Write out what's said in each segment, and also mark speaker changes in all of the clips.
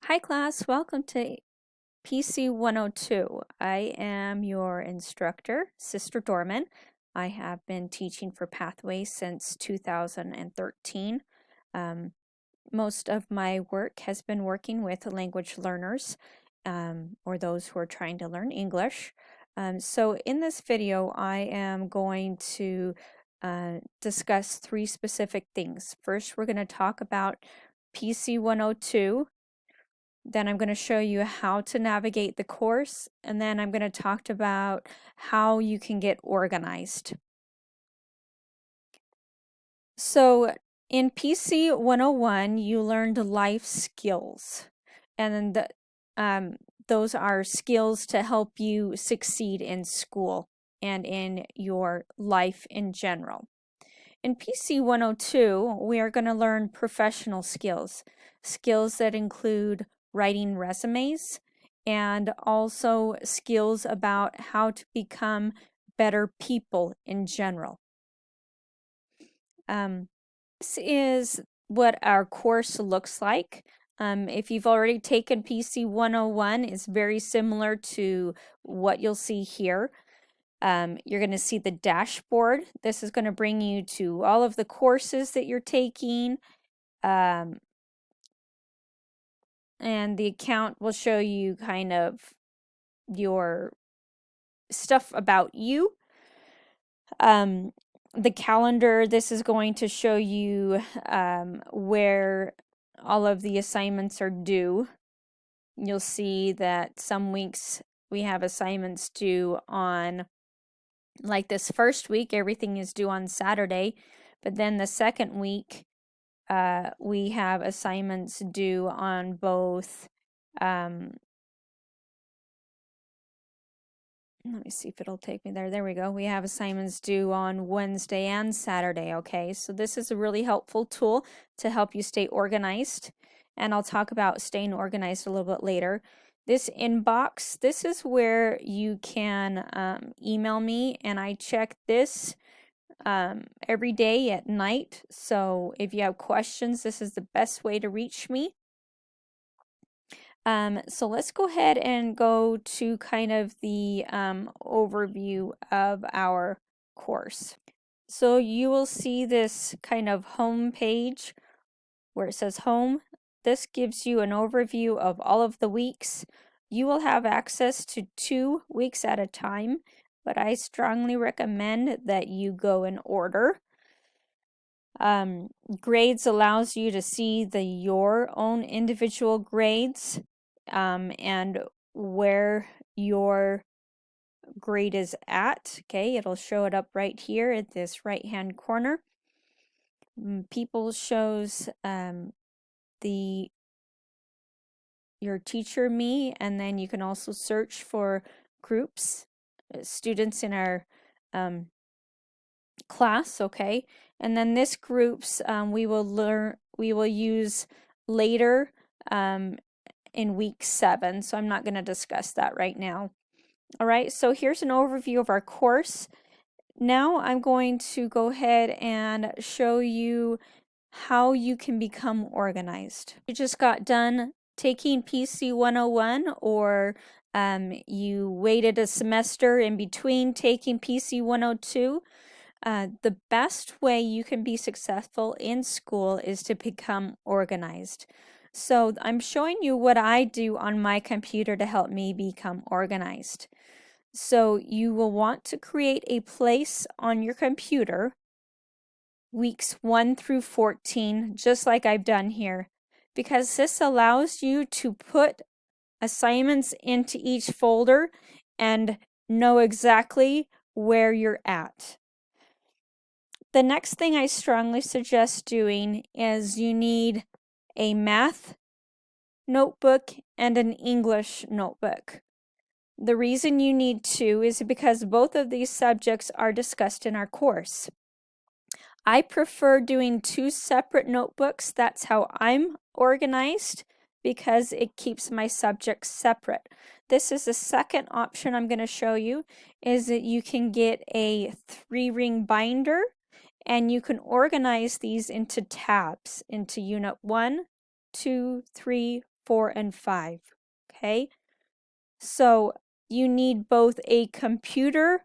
Speaker 1: Hi class, welcome to PC 102. I am your instructor, Sister Dorman. I have been teaching for Pathways since 2013. Most of my work has been working with language learners or those who are trying to learn English. So in this video, I am going to discuss three specific things. First, we're going to talk about PC 102. Then I'm going to show you how to navigate the course, and then I'm going to talk about how you can get organized. So in PC 101, you learned life skills, and those are skills to help you succeed in school and in your life in general. In PC 102, we are going to learn professional skills, skills that include writing resumes and also skills about how to become better people in general. This is what our course looks like. If you've already taken PC 101, it's very similar to what you'll see here. You're going to see the dashboard. This is going to bring you to all of the courses that you're taking. And the account will show you kind of your stuff about you. The calendar, this is going to show you where all of the assignments are due. You'll see that some weeks we have assignments due on, like this first week, everything is due on Saturday, but then the second week we have assignments due on both let me see if it'll take me there. There we go. We have assignments due on Wednesday and Saturday, okay? So this is a really helpful tool to help you stay organized, and I'll talk about staying organized a little bit later. This inbox, this is where you can email me, and I check this every day at night. So if you have questions, this is the best way to reach me. So let's go ahead and go to kind of the overview of our course. So you will see this kind of home page where it says home. This gives you an overview of all of the weeks. You will have access to 2 weeks at a time, but I strongly recommend that you go in order. Grades allows you to see your own individual grades and where your grade is at. Okay, it'll show it up right here at this right hand corner. People shows your teacher me, and then you can also search for groups, students in our class. Okay, and then this groups we will use later in week 7, so I'm not going to discuss that right now. All right, so here's an overview of our course. Now I'm going to go ahead and show you how you can become organized. You just got done taking PC 101, or you waited a semester in between taking PC 102. The best way you can be successful in school is to become organized. So I'm showing you what I do on my computer to help me become organized. So you will want to create a place on your computer, weeks 1 through 14, just like I've done here, because this allows you to put assignments into each folder and know exactly where you're at. The next thing I strongly suggest doing is you need a math notebook and an English notebook. The reason you need 2 is because both of these subjects are discussed in our course. I prefer doing 2 separate notebooks. That's how I'm organized, because it keeps my subjects separate. This is the second option I'm going to show you, is that you can get a 3-ring binder, and you can organize these into tabs, into Unit 1, 2, 3, 4, and 5. Okay, so you need both a computer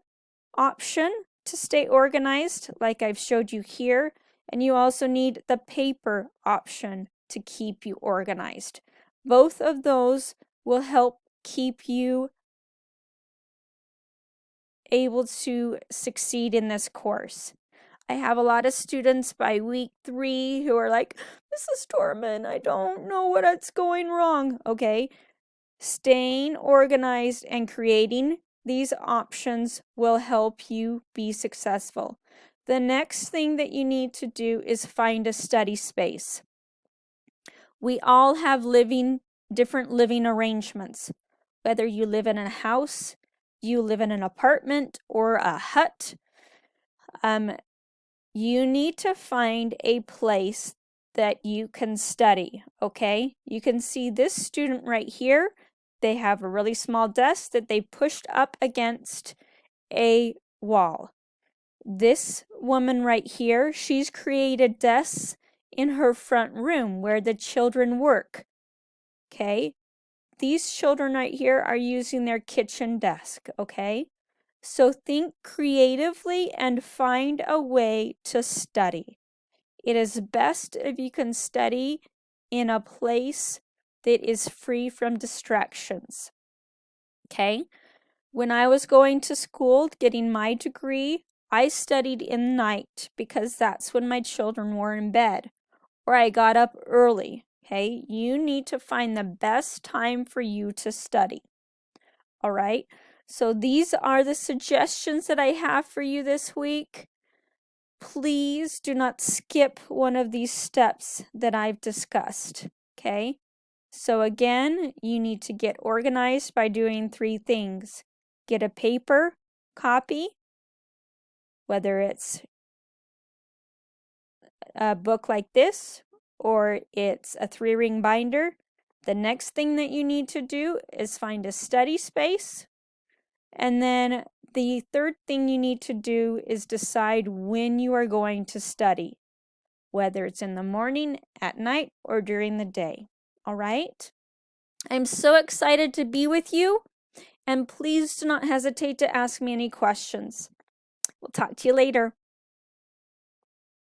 Speaker 1: option to stay organized, like I've showed you here, and you also need the paper option to keep you organized. Both of those will help keep you able to succeed in this course. I have a lot of students by week 3 who are like, Mrs. Dorman, I don't know what's going wrong. Okay, staying organized and creating these options will help you be successful. The next thing that you need to do is find a study space. We all have different living arrangements. Whether you live in a house, you live in an apartment, or a hut, you need to find a place that you can study, okay? You can see this student right here. They have a really small desk that they pushed up against a wall. This woman right here, she's created desks in her front room where the children work, okay? These children right here are using their kitchen desk, okay? So think creatively and find a way to study. It is best if you can study in a place that is free from distractions. Okay? When I was going to school getting my degree, I studied in the night because that's when my children were in bed, or I got up early. Okay? You need to find the best time for you to study. All right? So these are the suggestions that I have for you this week. Please do not skip one of these steps that I've discussed, okay? So again, you need to get organized by doing 3 things. Get a paper copy, whether it's a book like this or it's a 3-ring binder. The next thing that you need to do is find a study space. And then the third thing you need to do is decide when you are going to study, whether it's in the morning, at night, or during the day. All right? I'm so excited to be with you, and please do not hesitate to ask me any questions. We'll talk to you later.